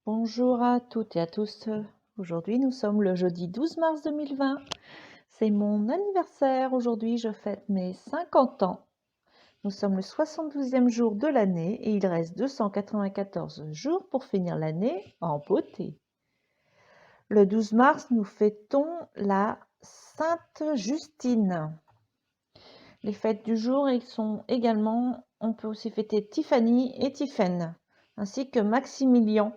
Bonjour à toutes et à tous. Aujourd'hui, nous sommes le jeudi 12 mars 2020. C'est mon anniversaire. Aujourd'hui, je fête mes 50 ans. Nous sommes le 72e jour de l'année et il reste 294 jours pour finir l'année en beauté. Le 12 mars, nous fêtons la Sainte Justine. Les fêtes du jour, on peut aussi fêter Tiffany et Tiphaine, ainsi que Maximilien.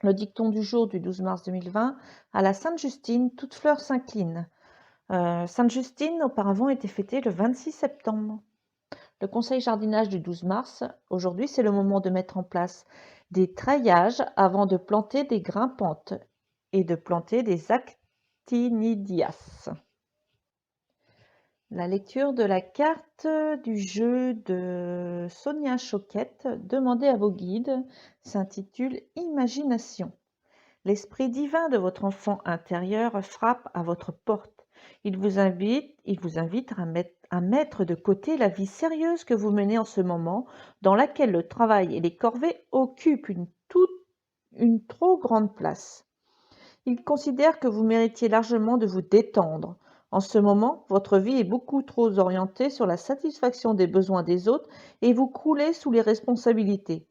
Le dicton du jour du 12 mars 2020, à la Sainte-Justine, toute fleur s'incline. Sainte-Justine, auparavant, était fêtée le 26 septembre. Le conseil jardinage du 12 mars, aujourd'hui, c'est le moment de mettre en place des treillages avant de planter des grimpantes et de planter des actinidias. La lecture de la carte du jeu de Sonia Choquette, demandez à vos guides, s'intitule Imagination. L'esprit divin de votre enfant intérieur frappe à votre porte. Il vous invite à mettre de côté la vie sérieuse que vous menez en ce moment, dans laquelle le travail et les corvées occupent une trop grande place. Il considère que vous méritiez largement de vous détendre. En ce moment, votre vie est beaucoup trop orientée sur la satisfaction des besoins des autres et vous croulez sous les responsabilités.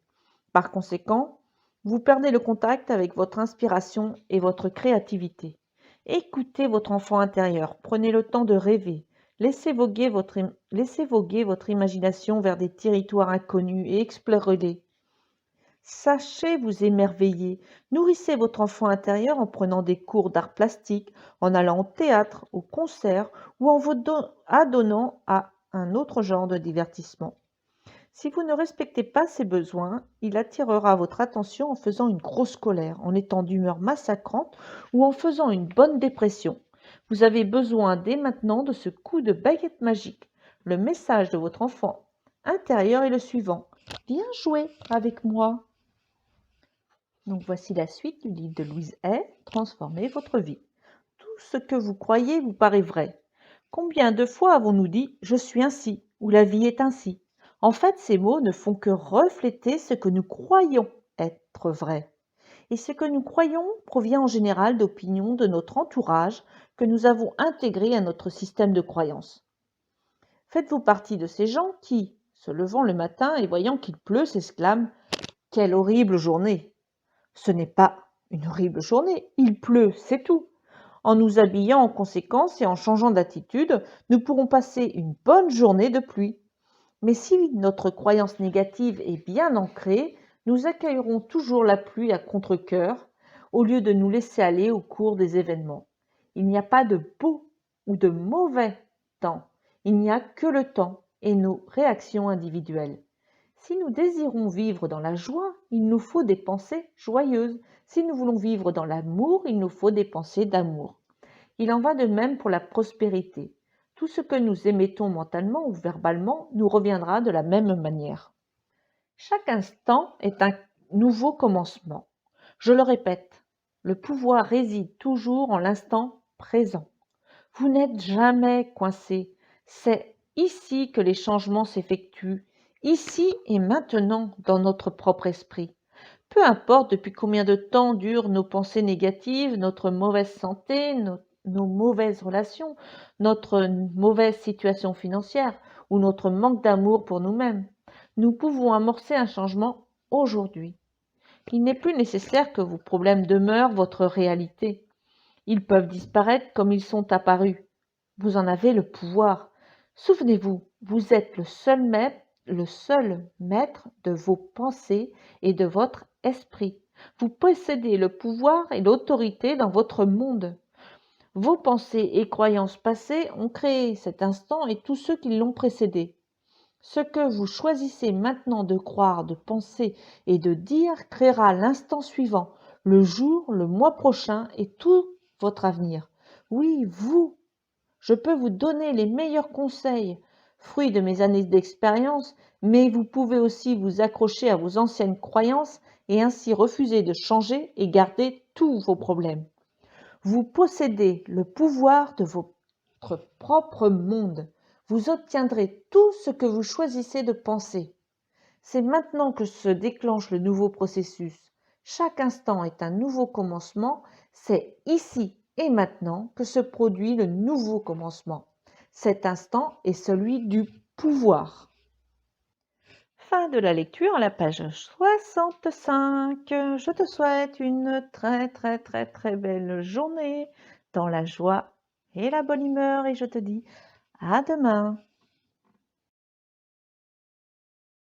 Par conséquent, vous perdez le contact avec votre inspiration et votre créativité. Écoutez votre enfant intérieur, prenez le temps de rêver, laissez voguer votre imagination vers des territoires inconnus et explorez-les. Sachez vous émerveiller, nourrissez votre enfant intérieur en prenant des cours d'art plastique, en allant au théâtre, au concert ou en vous adonnant à un autre genre de divertissement. Si vous ne respectez pas ses besoins, il attirera votre attention en faisant une grosse colère, en étant d'humeur massacrante ou en faisant une bonne dépression. Vous avez besoin dès maintenant de ce coup de baguette magique. Le message de votre enfant intérieur est le suivant. Viens jouer avec moi. Donc voici la suite du livre de Louise Hay, Transformez votre vie. Tout ce que vous croyez vous paraît vrai. Combien de fois avons-nous dit « je suis ainsi » ou « la vie est ainsi ». En fait, ces mots ne font que refléter ce que nous croyons être vrai. Et ce que nous croyons provient en général d'opinions de notre entourage que nous avons intégrées à notre système de croyances. Faites-vous partie de ces gens qui, se levant le matin et voyant qu'il pleut, s'exclament « quelle horrible journée !» Ce n'est pas une horrible journée, il pleut, c'est tout. En nous habillant en conséquence et en changeant d'attitude, nous pourrons passer une bonne journée de pluie. Mais si notre croyance négative est bien ancrée, nous accueillerons toujours la pluie à contre-cœur au lieu de nous laisser aller au cours des événements. Il n'y a pas de beau ou de mauvais temps, il n'y a que le temps et nos réactions individuelles. Si nous désirons vivre dans la joie, il nous faut des pensées joyeuses. Si nous voulons vivre dans l'amour, il nous faut des pensées d'amour. Il en va de même pour la prospérité. Tout ce que nous émettons mentalement ou verbalement nous reviendra de la même manière. Chaque instant est un nouveau commencement. Je le répète, le pouvoir réside toujours en l'instant présent. Vous n'êtes jamais coincé. C'est ici que les changements s'effectuent, ici et maintenant dans notre propre esprit. Peu importe depuis combien de temps durent nos pensées négatives, notre mauvaise santé, nos mauvaises relations, notre mauvaise situation financière ou notre manque d'amour pour nous-mêmes. Nous pouvons amorcer un changement aujourd'hui. Il n'est plus nécessaire que vos problèmes demeurent votre réalité. Ils peuvent disparaître comme ils sont apparus. Vous en avez le pouvoir. Souvenez-vous, vous êtes le seul maître de vos pensées et de votre esprit. Vous possédez le pouvoir et l'autorité dans votre monde. Vos pensées et croyances passées ont créé cet instant et tous ceux qui l'ont précédé. Ce que vous choisissez maintenant de croire, de penser et de dire créera l'instant suivant, le jour, le mois prochain et tout votre avenir. Oui, vous. Je peux vous donner les meilleurs conseils, fruits de mes années d'expérience, mais vous pouvez aussi vous accrocher à vos anciennes croyances et ainsi refuser de changer et garder tous vos problèmes. Vous possédez le pouvoir de votre propre monde. Vous obtiendrez tout ce que vous choisissez de penser. C'est maintenant que se déclenche le nouveau processus. Chaque instant est un nouveau commencement. C'est ici et maintenant que se produit le nouveau commencement. Cet instant est celui du pouvoir. Fin de la lecture à la page 65. Je te souhaite une très belle journée dans la joie et la bonne humeur et je te dis à demain.